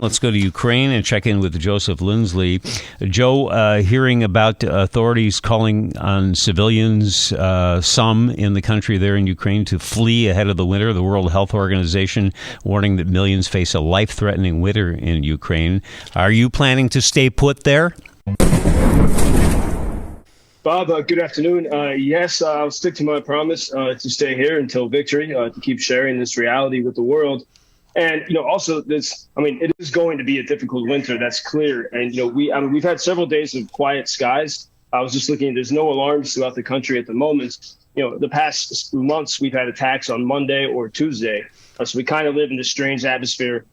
Let's go to Ukraine and check in with Joseph Lindsley. Joe, hearing about authorities calling on civilians, some in the country there in Ukraine, to flee ahead of the winter. The World Health Organization warning that millions face a life-threatening winter in Ukraine. Are you planning to stay put there? Bob, good afternoon. Yes, I'll stick to my promise to stay here until victory, to keep sharing this reality with the world. And, also this, it is going to be a difficult winter. That's clear. And, we've had several days of quiet skies. I was just looking, there's no alarms throughout the country at the moment. The past months, we've had attacks on Monday or Tuesday. So we kind of live in this strange atmosphere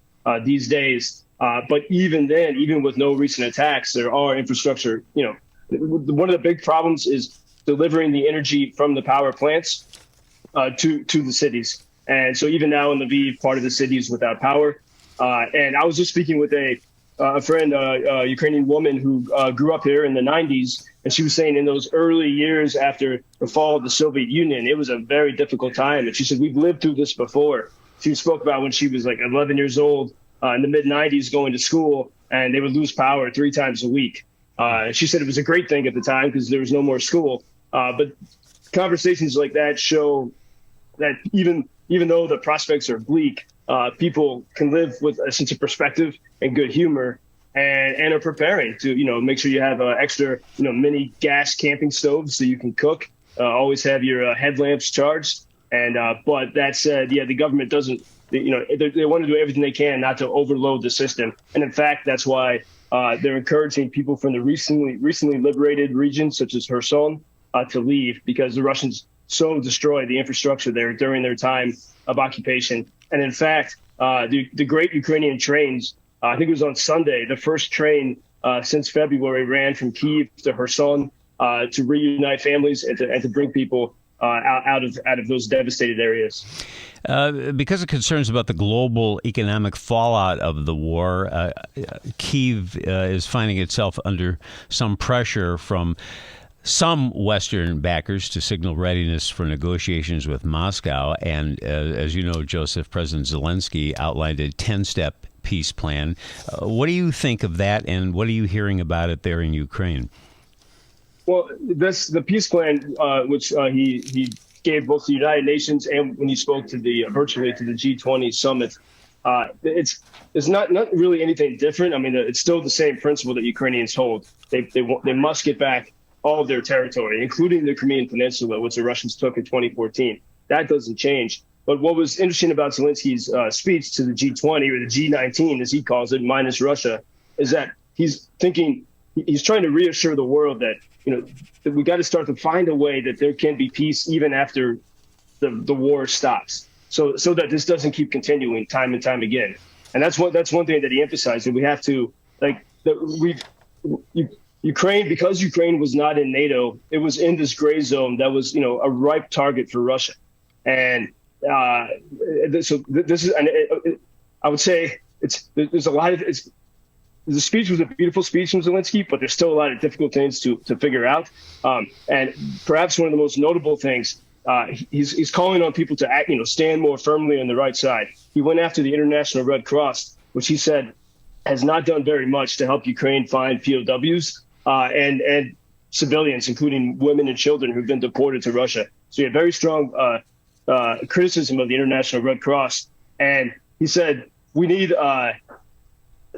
these days. But even then, even with no recent attacks, there are infrastructure. One of the big problems is delivering the energy from the power plants to the cities. And so even now in Lviv, part of the city is without power. And I was just speaking with a friend, a Ukrainian woman who grew up here in the 90s. And she was saying in those early years after the fall of the Soviet Union, it was a very difficult time. And she said, we've lived through this before. She spoke about when she was like 11 years old in the mid-90s going to school, and they would lose power 3 times a week. She said it was a great thing at the time because there was no more school. But conversations like that show that even though the prospects are bleak, people can live with a sense of perspective and good humor, and are preparing to, make sure you have extra, mini gas camping stoves so you can cook. Always have your headlamps charged. And but that said, the government doesn't, they want to do everything they can not to overload the system. And in fact, that's why they're encouraging people from the recently liberated regions such as Kherson to leave, because the Russians so destroyed the infrastructure there during their time of occupation. And in fact, the great Ukrainian trains, I think it was on Sunday, the first train since February ran from Kyiv to Kherson to reunite families and to bring people out of those devastated areas. Because of concerns about the global economic fallout of the war, Kyiv is finding itself under some pressure from some Western backers to signal readiness for negotiations with Moscow. And as you know, Joseph, President Zelensky outlined a 10-step peace plan. What do you think of that, and what are you hearing about it there in Ukraine? Well, the peace plan, which he gave both the United Nations and when he spoke to virtually to the G20 summit, it's not really anything different. It's still the same principle that Ukrainians hold. They must get back all of their territory, including the Crimean Peninsula, which the Russians took in 2014. That doesn't change. But what was interesting about Zelensky's speech to the G20, or the G19, as he calls it, minus Russia, is that he's trying to reassure the world that, that we got to start to find a way that there can be peace even after the war stops, so that this doesn't keep continuing time and time again. And that's one thing that he emphasized, that we have to, Ukraine, because Ukraine was not in NATO, it was in this gray zone that was, a ripe target for Russia. And so this is, I would say there's a lot of, the speech was a beautiful speech from Zelensky, but there's still a lot of difficult things to figure out. And perhaps one of the most notable things, he's calling on people to act, stand more firmly on the right side. He went after the International Red Cross, which he said has not done very much to help Ukraine find POWs and civilians, including women and children who've been deported to Russia. So he had very strong criticism of the International Red Cross. And he said, we need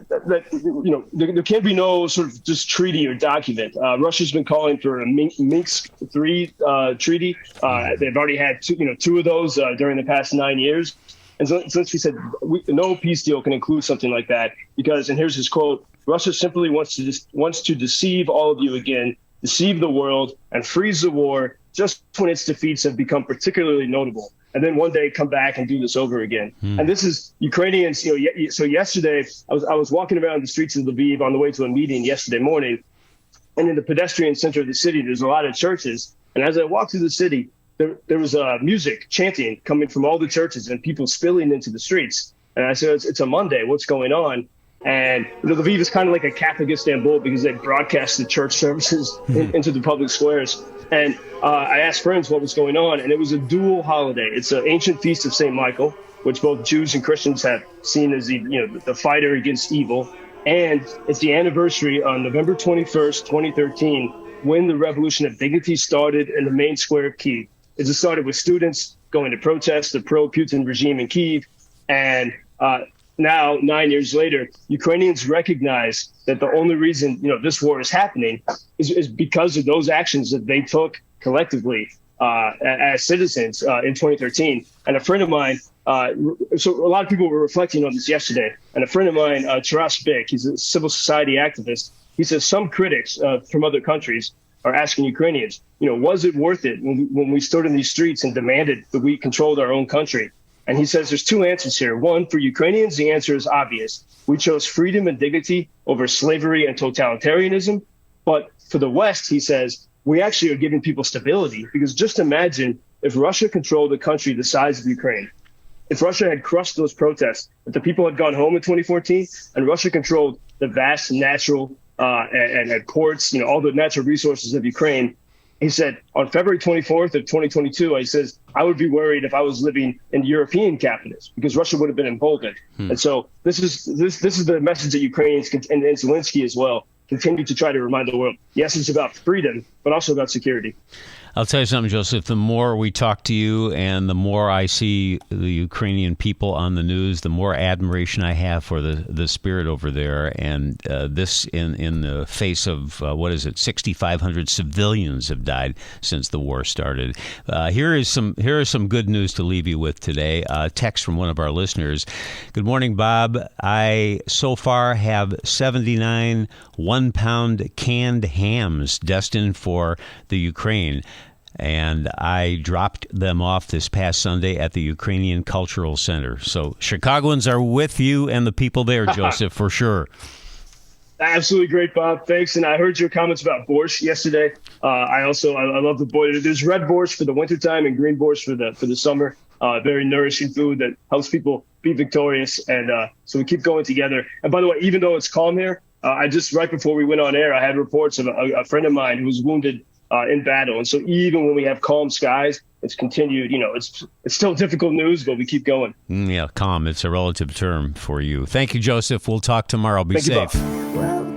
there can't be no sort of just treaty or document. Russia's been calling for a Minsk III treaty. They've already had two of those during the past 9 years. And since he said no peace deal can include something like that, because, and here's his quote, Russia simply wants to deceive all of you again, deceive the world, and freeze the war just when its defeats have become particularly notable. And then one day come back and do this over again. And this is Ukrainians. So yesterday I was walking around the streets of Lviv on the way to a meeting yesterday morning, and in the pedestrian center of the city, there's a lot of churches. And as I walked through the city, there was music, chanting coming from all the churches and people spilling into the streets. And I said, it's a Monday. What's going on? And Lviv is kind of like a Catholic Istanbul because they broadcast the church services into the public squares. And I asked friends what was going on, and it was a dual holiday. It's an ancient feast of St. Michael, which both Jews and Christians have seen as the fighter against evil. And it's the anniversary on November 21st, 2013, when the Revolution of Dignity started in the main square of Kyiv. It just started with students going to protest the pro-Putin regime in Kyiv. And now, 9 years later, Ukrainians recognize that the only reason this war is happening is because of those actions that they took collectively as citizens in 2013. And a friend of mine, so a lot of people were reflecting on this yesterday, and a friend of mine, Taras Byk, he's a civil society activist. He says some critics from other countries are asking Ukrainians, was it worth it when we stood in these streets and demanded that we controlled our own country? And he says there's two answers here. One, for Ukrainians, the answer is obvious. We chose freedom and dignity over slavery and totalitarianism. But for the West, he says, we actually are giving people stability, because just imagine if Russia controlled a country the size of Ukraine. If Russia had crushed those protests, if the people had gone home in 2014, and Russia controlled the vast natural and ports, all the natural resources of Ukraine, he said on February 24th of 2022, he says, I would be worried if I was living in European capitals, because Russia would have been emboldened. And so this is the message that Ukrainians and Zelensky as well continue to try to remind the world. Yes, it's about freedom, but also about security. I'll tell you something, Joseph. The more we talk to you and the more I see the Ukrainian people on the news, the more admiration I have for the spirit over there. And this in the face of, 6,500 civilians have died since the war started. Here is some good news to leave you with today. Text from one of our listeners. Good morning, Bob. I so far have 79 one-pound canned hams destined for the Ukraine. And I dropped them off this past Sunday at the Ukrainian Cultural Center. So Chicagoans are with you and the people there, Joseph, for sure. Absolutely great, Bob. Thanks. And I heard your comments about borscht yesterday. I love the borscht. There's red borscht for the wintertime and green borscht for the summer. Very nourishing food that helps people be victorious. And so we keep going together. And by the way, even though it's calm here, right before we went on air, I had reports of a friend of mine who was wounded in battle. And so even when we have calm skies, it's continued, it's still difficult news, but we keep going. Yeah, calm. It's a relative term for you. Thank you, Joseph. We'll talk tomorrow. Be safe. You,